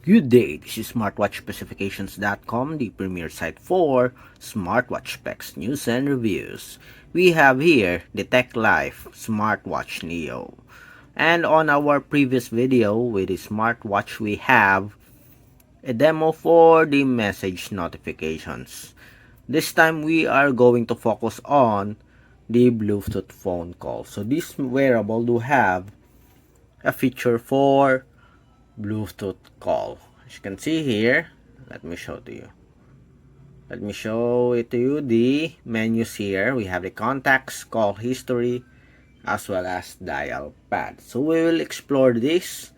Good day, this is smartwatchspecifications.com, the premier site for smartwatch specs, news, and reviews. We have here the TechLife Smartwatch Neo. And on our previous video with the smartwatch, we have a demo for the message notifications. This time we are going to focus on the Bluetooth phone call. So this wearable do have a feature for Bluetooth call. As you can see here, let me show it to you. The menus here, we have the contacts, call history, as well as dial pad. So we will explore this.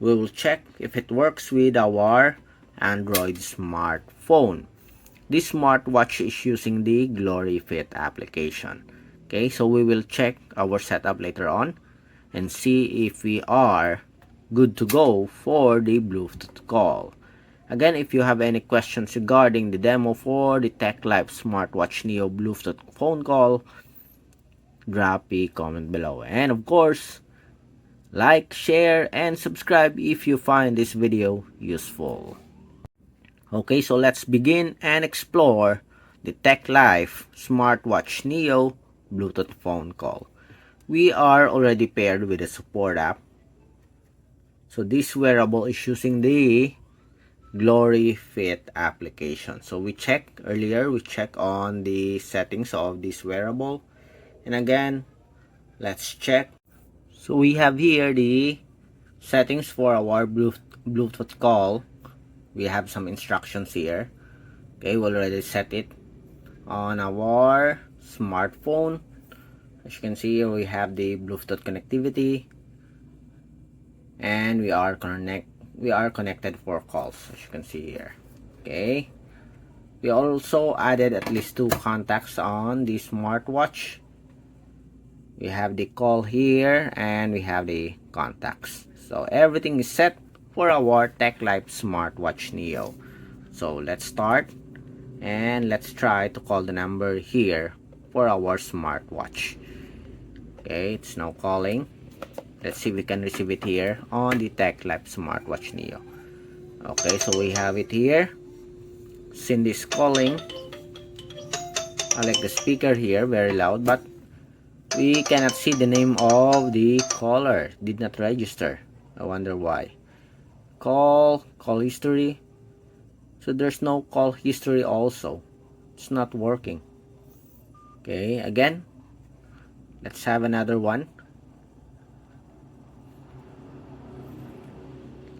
We will check if it works with our Android smartphone. This smartwatch is using the Glory Fit application. Okay, so we will check our setup later on and see if we are good to go for the Bluetooth call. Again, if you have any questions regarding the demo for the TechLife Smartwatch Neo Bluetooth phone call, drop a comment below. And of course, like, share, and subscribe if you find this video useful. Okay, so let's begin and explore the TechLife Smartwatch Neo Bluetooth phone call. We are already paired with the support app. So this wearable is using the Glory Fit application. So we checked earlier, we checked on the settings of this wearable. And again, let's check. So we have here the settings for our Bluetooth call. We have some instructions here. Okay, we already set it on our smartphone. As you can see here, we have the Bluetooth connectivity. And we are connected for calls, as you can see here. Okay, we also added at least 2 contacts on the smartwatch. We have the call here and we have the contacts. So everything is set for our TechLife Smartwatch Neo. So let's start and let's try to call the number here for our smartwatch. Okay, it's now calling. Let's see if we can receive it here on the TechLife Smartwatch Neo. Okay, so we have it here. Cindy is calling. I like the speaker here, very loud, but we cannot see the name of the caller. Did not register. I wonder why. Call history. So there's no call history also. It's not working. Okay, again. Let's have another one.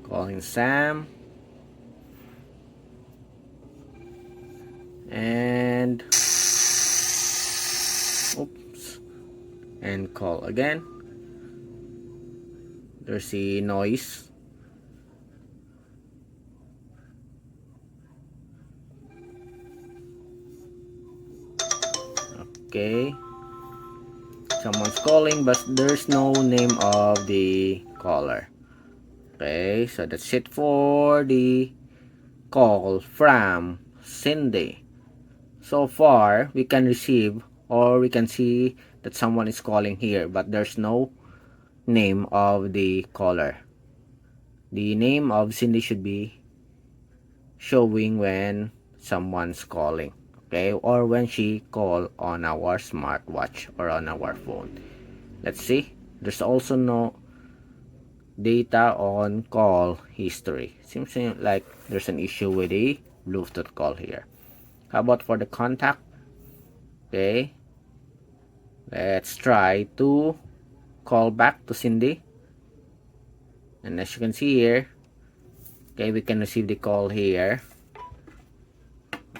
Calling Sam. And oops. And call again. There's a noise. Okay. Someone's calling, but there's no name of the caller. Okay, so that's it for the call from Cindy. So far, we can receive or we can see that someone is calling here, but there's no name of the caller. The name of Cindy should be showing when someone's calling, okay, or when she call on our smartwatch or on our phone. Let's see. There's also no data on call history. Seems like there's an issue with the Bluetooth call here. How about for the contact? Okay, let's try to call back to Cindy. And as you can see here, okay, we can receive the call here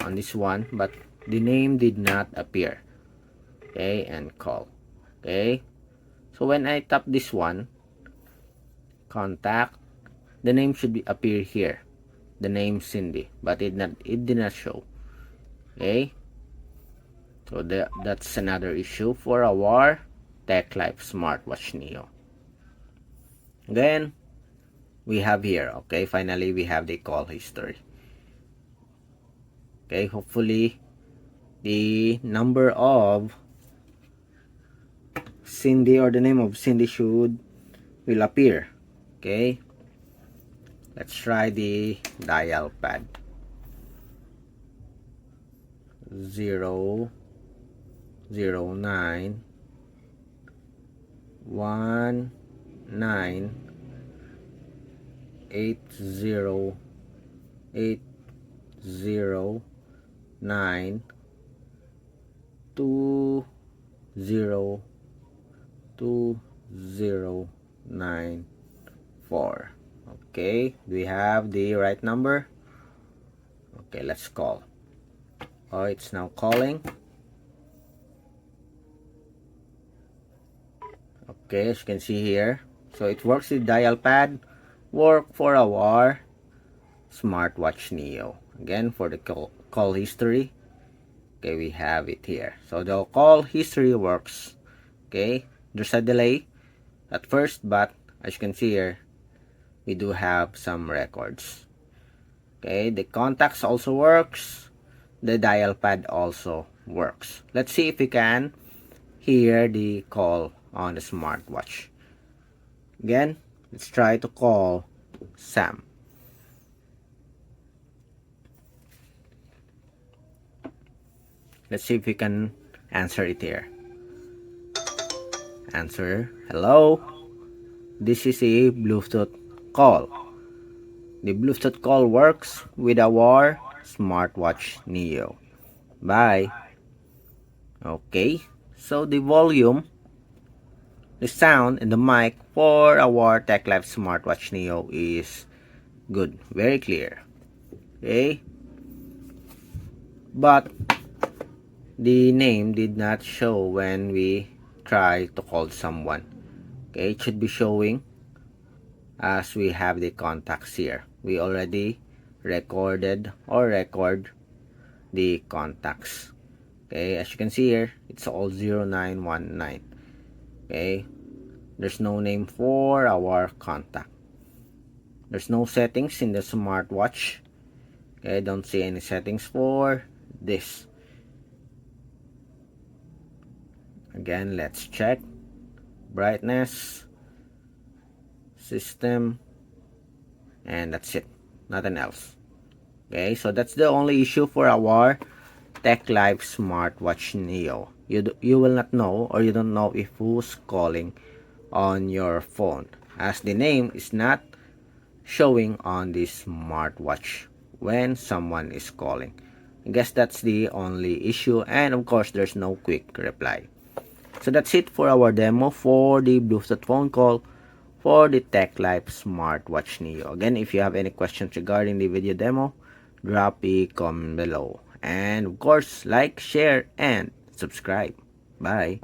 on this one, but the name did not appear. Okay, and call. Okay, so when I tap this one, contact, the name should appear here, the name Cindy, but it did not show. Okay, so that's another issue for our TechLife Smartwatch Neo. Then we have here, okay, finally we have the call history. Okay, hopefully the number of Cindy or the name of Cindy will appear. Okay, Let's try the Dialpad. 0 0 9 1 9 8 0 8 0 9 2 0 2 0 9 4. Okay, do we have the right number? Okay, let's call. Oh, it's now calling. Okay, as you can see here, so it works with Dialpad, work for our Smartwatch Neo. Again, for the call history, okay, we have it here. So the call history works. Okay, there's a delay at first, but as you can see here, we do have some records. Okay, the contacts also works. The Dialpad also works. Let's see if we can hear the call on the smartwatch. Again, let's try to call Sam. Let's see if we can answer it here. Answer, hello. This is a Bluetooth call. The Bluetooth call works with our Smartwatch Neo. Bye. Okay, so the volume, the sound, and the mic for our TechLife Smartwatch Neo is good, very clear. Okay, but the name did not show when we try to call someone. Okay, it should be showing as we have the contacts here. We already recorded or record the contacts. Okay, as you can see here, it's all 0919. Okay, there's no name for our contact. There's no settings in the smartwatch. Okay, don't see any settings for this. Again, let's check brightness, system, and that's it, nothing else. Okay, so that's the only issue for our TechLife Smartwatch Neo. You will not know, or you don't know if who's calling on your phone, as the name is not showing on this smartwatch when someone is calling. I guess that's the only issue, and of course there's no quick reply. So that's it for our demo for the Bluetooth phone call for the TechLife Smartwatch Neo. Again, if you have any questions regarding the video demo, drop a comment below. And of course, like, share, and subscribe. Bye.